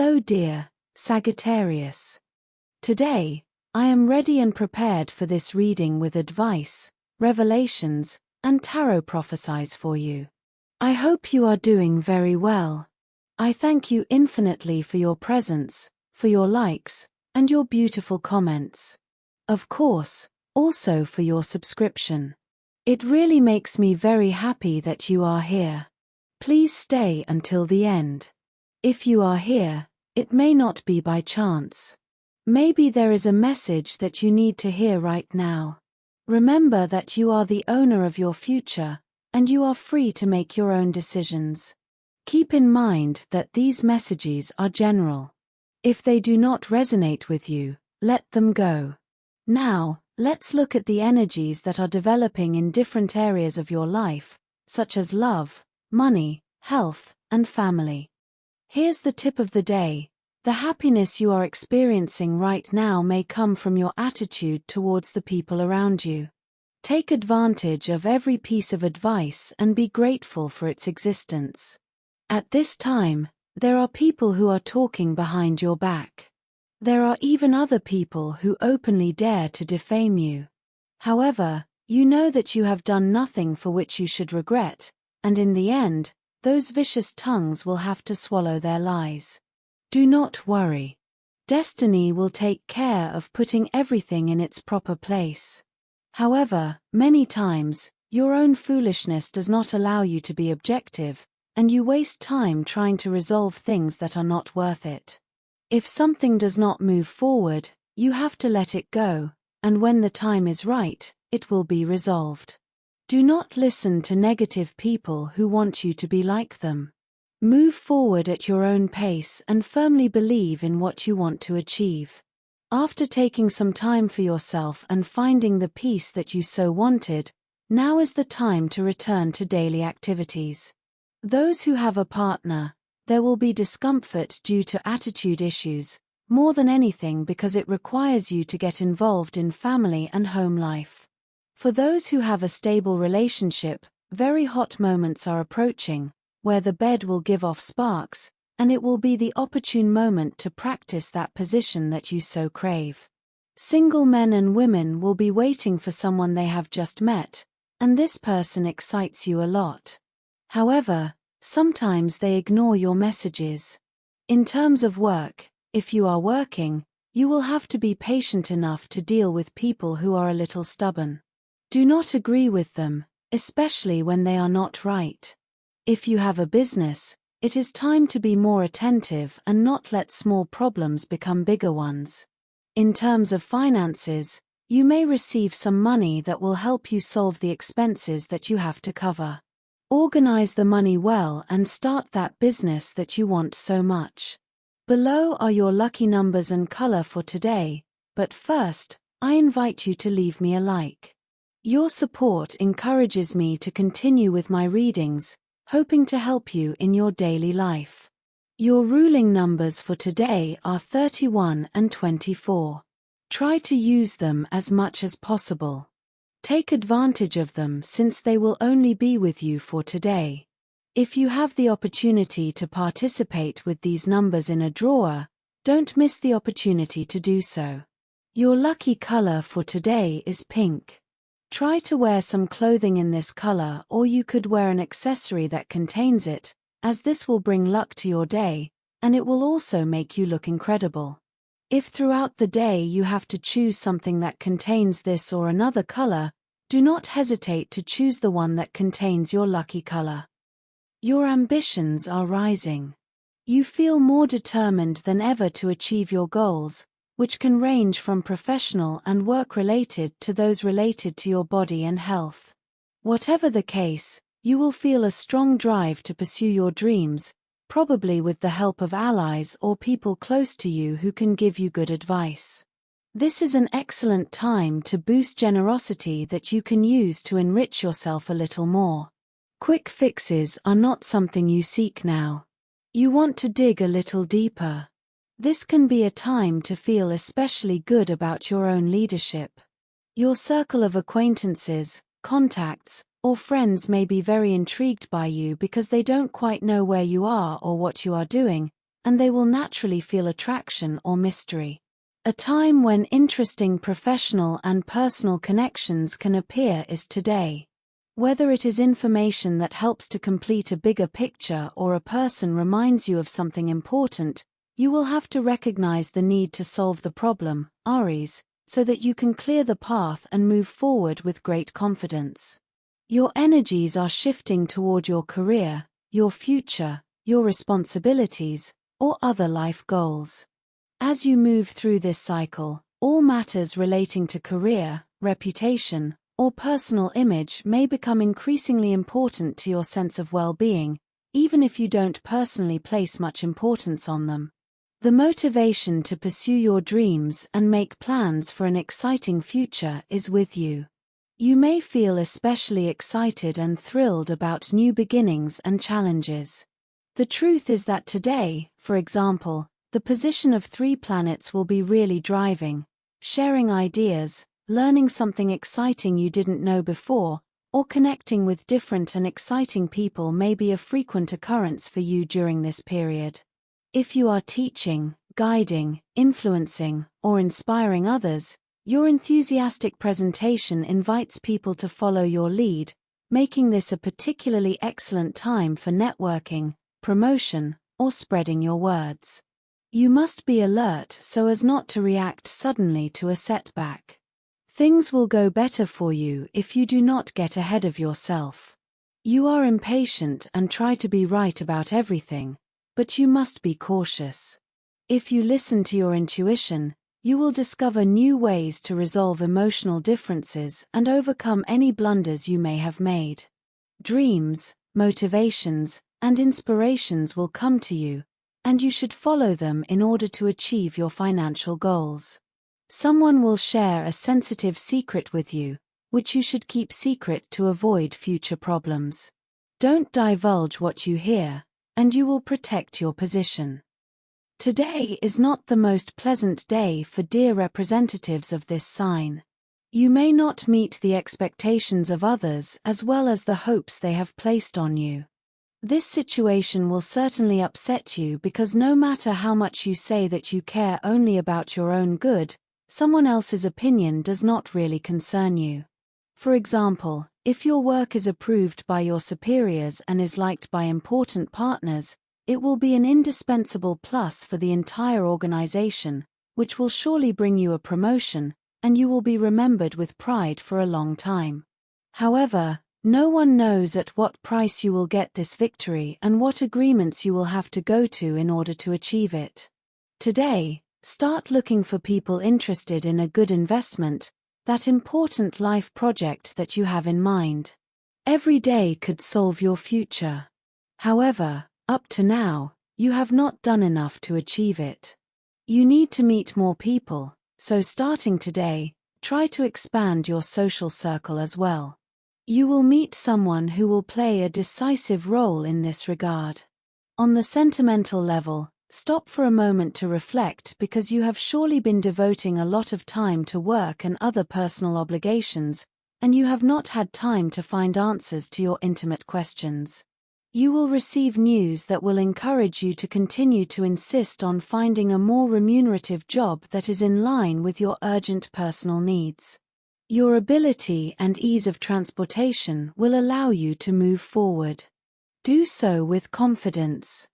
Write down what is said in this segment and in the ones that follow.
Hello dear Sagittarius. Today, I am ready and prepared for this reading with advice, revelations, and tarot prophecies for you. I hope you are doing very well. I thank you infinitely for your presence, for your likes, and your beautiful comments. Of course, also for your subscription. It really makes me very happy that you are here. Please stay until the end. If you are here, it may not be by chance. Maybe there is a message that you need to hear right now. Remember that you are the owner of your future, and you are free to make your own decisions. Keep in mind that these messages are general. If they do not resonate with you, let them go. Now, let's look at the energies that are developing in different areas of your life, such as love, money, health, and family. Here's the tip of the day. The happiness you are experiencing right now may come from your attitude towards the people around you. Take advantage of every piece of advice and be grateful for its existence. At this time, there are people who are talking behind your back. There are even other people who openly dare to defame you. However, you know that you have done nothing for which you should regret, and in the end, those vicious tongues will have to swallow their lies. Do not worry. Destiny will take care of putting everything in its proper place. However, many times, your own foolishness does not allow you to be objective, and you waste time trying to resolve things that are not worth it. If something does not move forward, you have to let it go, and when the time is right, it will be resolved. Do not listen to negative people who want you to be like them. Move forward at your own pace and firmly believe in what you want to achieve. After taking some time for yourself and finding the peace that you so wanted, now is the time to return to daily activities. Those who have a partner, there will be discomfort due to attitude issues, more than anything because it requires you to get involved in family and home life. For those who have a stable relationship, very hot moments are approaching, where the bed will give off sparks, and it will be the opportune moment to practice that position that you so crave. Single men and women will be waiting for someone they have just met, and this person excites you a lot. However, sometimes they ignore your messages. In terms of work, if you are working, you will have to be patient enough to deal with people who are a little stubborn. Do not agree with them, especially when they are not right. If you have a business, it is time to be more attentive and not let small problems become bigger ones. In terms of finances, you may receive some money that will help you solve the expenses that you have to cover. Organize the money well and start that business that you want so much. Below are your lucky numbers and color for today, but first, I invite you to leave me a like. Your support encourages me to continue with my readings, hoping to help you in your daily life. Your ruling numbers for today are 31 and 24. Try to use them as much as possible. Take advantage of them since they will only be with you for today. If you have the opportunity to participate with these numbers in a drawer, don't miss the opportunity to do so. Your lucky color for today is pink. Try to wear some clothing in this color, or you could wear an accessory that contains it, as this will bring luck to your day, and it will also make you look incredible. If throughout the day you have to choose something that contains this or another color, do not hesitate to choose the one that contains your lucky color. Your ambitions are rising. You feel more determined than ever to achieve your goals, which can range from professional and work-related to those related to your body and health. Whatever the case, you will feel a strong drive to pursue your dreams, probably with the help of allies or people close to you who can give you good advice. This is an excellent time to boost generosity that you can use to enrich yourself a little more. Quick fixes are not something you seek now. You want to dig a little deeper. This can be a time to feel especially good about your own leadership. Your circle of acquaintances, contacts, or friends may be very intrigued by you because they don't quite know where you are or what you are doing, and they will naturally feel attraction or mystery. A time when interesting professional and personal connections can appear is today. Whether it is information that helps to complete a bigger picture or a person reminds you of something important, you will have to recognize the need to solve the problem, Aries, so that you can clear the path and move forward with great confidence. Your energies are shifting toward your career, your future, your responsibilities, or other life goals. As you move through this cycle, all matters relating to career, reputation, or personal image may become increasingly important to your sense of well-being, even if you don't personally place much importance on them. The motivation to pursue your dreams and make plans for an exciting future is with you. You may feel especially excited and thrilled about new beginnings and challenges. The truth is that today, for example, the position of 3 planets will be really driving, sharing ideas, learning something exciting you didn't know before, or connecting with different and exciting people may be a frequent occurrence for you during this period. If you are teaching, guiding, influencing, or inspiring others, your enthusiastic presentation invites people to follow your lead, making this a particularly excellent time for networking, promotion, or spreading your words. You must be alert so as not to react suddenly to a setback. Things will go better for you if you do not get ahead of yourself. You are impatient and try to be right about everything, but you must be cautious. If you listen to your intuition, you will discover new ways to resolve emotional differences and overcome any blunders you may have made. Dreams, motivations, and inspirations will come to you, and you should follow them in order to achieve your financial goals. Someone will share a sensitive secret with you, which you should keep secret to avoid future problems. Don't divulge what you hear, and you will protect your position. Today is not the most pleasant day for dear representatives of this sign. You may not meet the expectations of others as well as the hopes they have placed on you. This situation will certainly upset you because no matter how much you say that you care only about your own good, someone else's opinion does not really concern you. For example, if your work is approved by your superiors and is liked by important partners, it will be an indispensable plus for the entire organization, which will surely bring you a promotion, and you will be remembered with pride for a long time. However, no one knows at what price you will get this victory and what agreements you will have to go to in order to achieve it. Today, start looking for people interested in a good investment, that important life project that you have in mind. Every day could solve your future. However, up to now, you have not done enough to achieve it. You need to meet more people, so starting today, try to expand your social circle as well. You will meet someone who will play a decisive role in this regard. On the sentimental level, stop for a moment to reflect because you have surely been devoting a lot of time to work and other personal obligations, and you have not had time to find answers to your intimate questions. You will receive news that will encourage you to continue to insist on finding a more remunerative job that is in line with your urgent personal needs. Your ability and ease of transportation will allow you to move forward. Do so with confidence.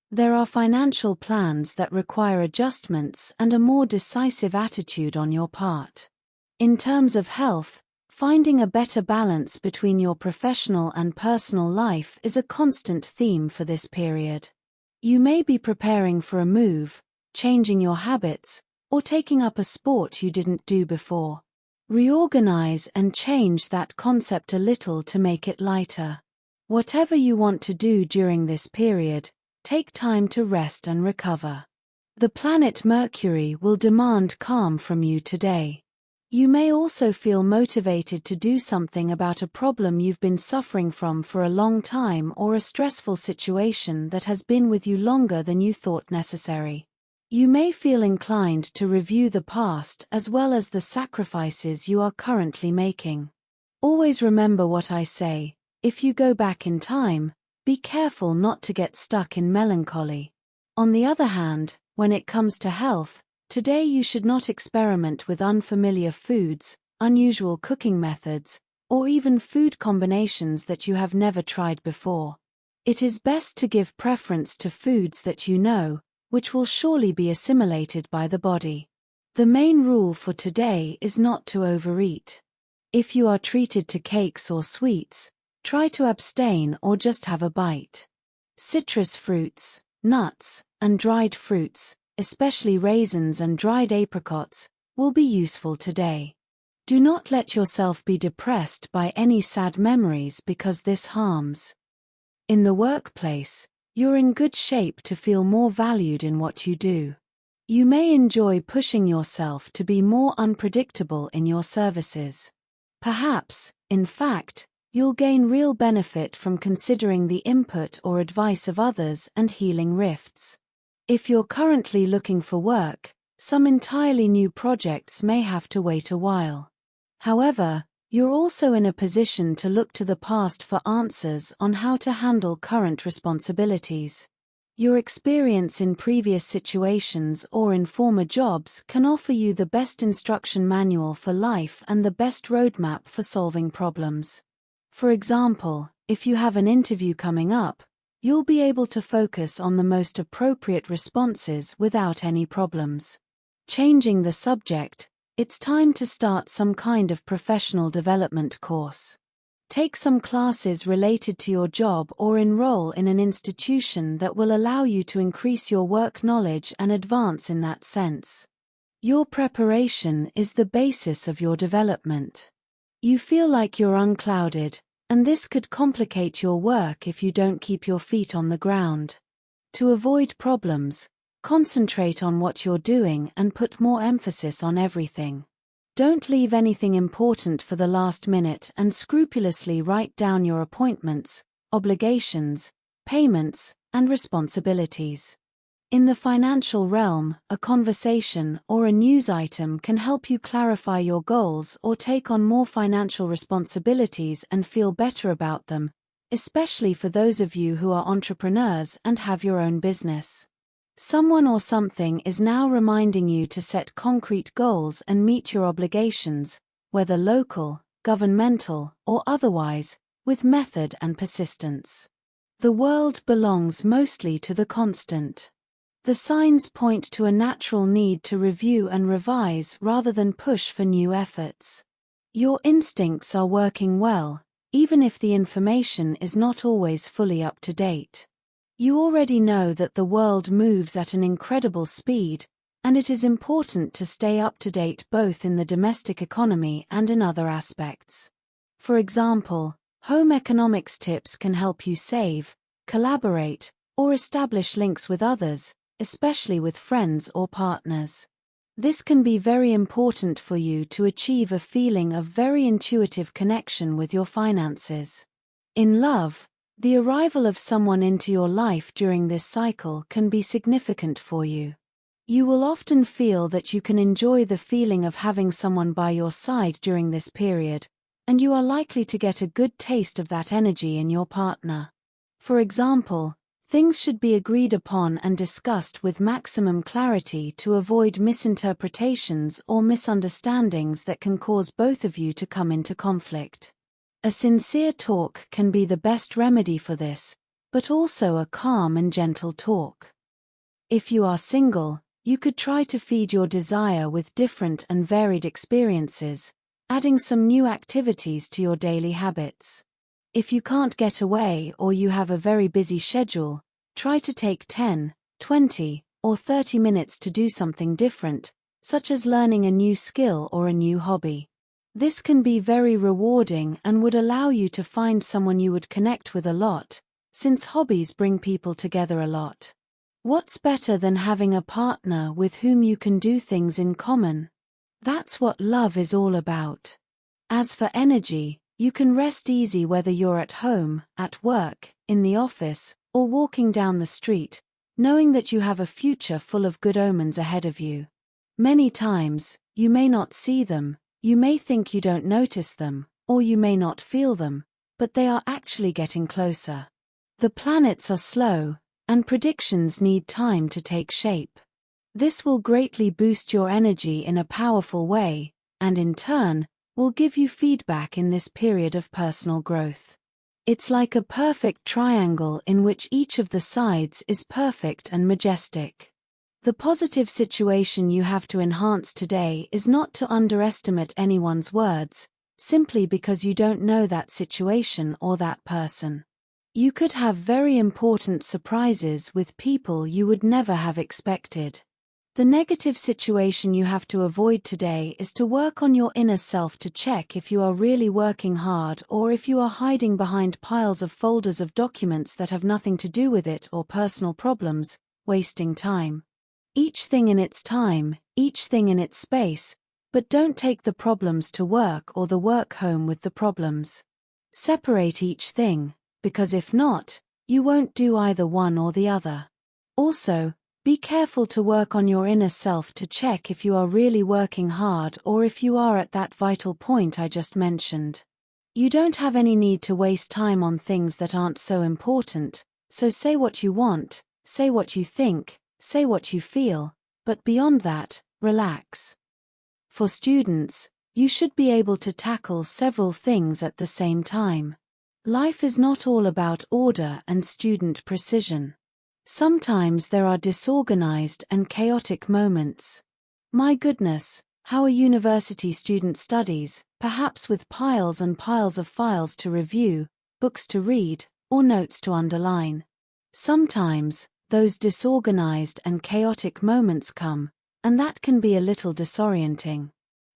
There are financial plans that require adjustments and a more decisive attitude on your part. In terms of health, finding a better balance between your professional and personal life is a constant theme for this period. You may be preparing for a move, changing your habits, or taking up a sport you didn't do before. Reorganize and change that concept a little to make it lighter. Whatever you want to do during this period, take time to rest and recover. The planet Mercury will demand calm from you today. You may also feel motivated to do something about a problem you've been suffering from for a long time or a stressful situation that has been with you longer than you thought necessary. You may feel inclined to review the past as well as the sacrifices you are currently making. Always remember what I say: if you go back in time, be careful not to get stuck in melancholy. On the other hand, when it comes to health, today you should not experiment with unfamiliar foods, unusual cooking methods, or even food combinations that you have never tried before. It is best to give preference to foods that you know, which will surely be assimilated by the body. The main rule for today is not to overeat. If you are treated to cakes or sweets, try to abstain or just have a bite. Citrus fruits, nuts, and dried fruits, especially raisins and dried apricots, will be useful today. Do not let yourself be depressed by any sad memories because this harms. In the workplace, you're in good shape to feel more valued in what you do. You may enjoy pushing yourself to be more unpredictable in your services. Perhaps, in fact, you'll gain real benefit from considering the input or advice of others and healing rifts. If you're currently looking for work, some entirely new projects may have to wait a while. However, you're also in a position to look to the past for answers on how to handle current responsibilities. Your experience in previous situations or in former jobs can offer you the best instruction manual for life and the best roadmap for solving problems. For example, if you have an interview coming up, you'll be able to focus on the most appropriate responses without any problems. Changing the subject, it's time to start some kind of professional development course. Take some classes related to your job or enroll in an institution that will allow you to increase your work knowledge and advance in that sense. Your preparation is the basis of your development. You feel like you're unclouded, and this could complicate your work if you don't keep your feet on the ground. To avoid problems, concentrate on what you're doing and put more emphasis on everything. Don't leave anything important for the last minute and scrupulously write down your appointments, obligations, payments, and responsibilities. In the financial realm, a conversation or a news item can help you clarify your goals or take on more financial responsibilities and feel better about them, especially for those of you who are entrepreneurs and have your own business. Someone or something is now reminding you to set concrete goals and meet your obligations, whether local, governmental, or otherwise, with method and persistence. The world belongs mostly to the constant. The signs point to a natural need to review and revise rather than push for new efforts. Your instincts are working well, even if the information is not always fully up to date. You already know that the world moves at an incredible speed, and it is important to stay up to date both in the domestic economy and in other aspects. For example, home economics tips can help you save, collaborate, or establish links with others, especially with friends or partners. This can be very important for you to achieve a feeling of very intuitive connection with your finances. In love, the arrival of someone into your life during this cycle can be significant for you. You will often feel that you can enjoy the feeling of having someone by your side during this period, and you are likely to get a good taste of that energy in your partner. For example, things should be agreed upon and discussed with maximum clarity to avoid misinterpretations or misunderstandings that can cause both of you to come into conflict. A sincere talk can be the best remedy for this, but also a calm and gentle talk. If you are single, you could try to feed your desire with different and varied experiences, adding some new activities to your daily habits. If you can't get away or you have a very busy schedule, try to take 10, 20, or 30 minutes to do something different, such as learning a new skill or a new hobby. This can be very rewarding and would allow you to find someone you would connect with a lot, since hobbies bring people together a lot. What's better than having a partner with whom you can do things in common? That's what love is all about. As for energy, you can rest easy whether you're at home, at work, in the office, or walking down the street, knowing that you have a future full of good omens ahead of you. Many times, you may not see them, you may think you don't notice them, or you may not feel them, but they are actually getting closer. The planets are slow, and predictions need time to take shape. This will greatly boost your energy in a powerful way, and in turn, will give you feedback in this period of personal growth. It's like a perfect triangle in which each of the sides is perfect and majestic. The positive situation you have to enhance today is not to underestimate anyone's words, simply because you don't know that situation or that person. You could have very important surprises with people you would never have expected. The negative situation you have to avoid today is to work on your inner self to check if you are really working hard or if you are hiding behind piles of folders of documents that have nothing to do with it or personal problems, wasting time. Each thing in its time, each thing in its space, but don't take the problems to work or the work home with the problems. Separate each thing, because if not, you won't do either one or the other. Also, be careful to work on your inner self to check if you are really working hard or if you are at that vital point I just mentioned. You don't have any need to waste time on things that aren't so important, so say what you want, say what you think, say what you feel, but beyond that, relax. For students, you should be able to tackle several things at the same time. Life is not all about order and student precision. Sometimes there are disorganized and chaotic moments. My goodness, how a university student studies, perhaps with piles and piles of files to review, books to read, or notes to underline. Sometimes, those disorganized and chaotic moments come, and that can be a little disorienting.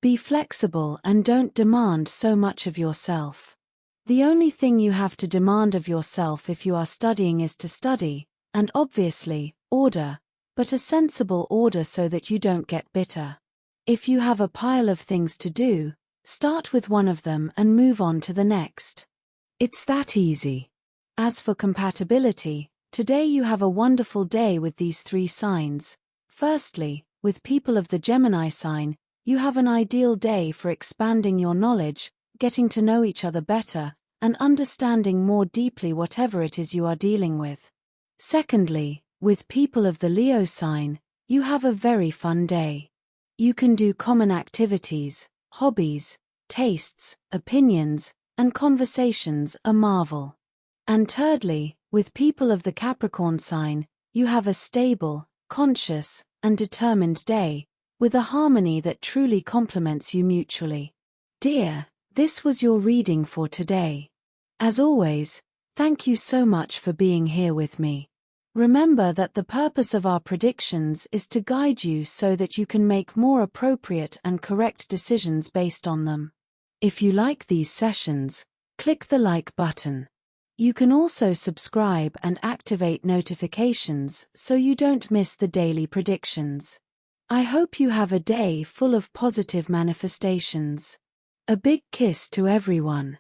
Be flexible and don't demand so much of yourself. The only thing you have to demand of yourself if you are studying is to study, and obviously, order, but a sensible order so that you don't get bitter. If you have a pile of things to do, start with one of them and move on to the next. It's that easy. As for compatibility, today you have a wonderful day with these 3 signs. Firstly, with people of the Gemini sign, you have an ideal day for expanding your knowledge, getting to know each other better, and understanding more deeply whatever it is you are dealing with. Secondly, with people of the Leo sign, you have a very fun day. You can do common activities, hobbies, tastes, opinions, and conversations a marvel. And thirdly, with people of the Capricorn sign, you have a stable, conscious, and determined day, with a harmony that truly complements you mutually. Dear, this was your reading for today. As always, thank you so much for being here with me. Remember that the purpose of our predictions is to guide you so that you can make more appropriate and correct decisions based on them. If you like these sessions, click the like button. You can also subscribe and activate notifications so you don't miss the daily predictions. I hope you have a day full of positive manifestations. A big kiss to everyone.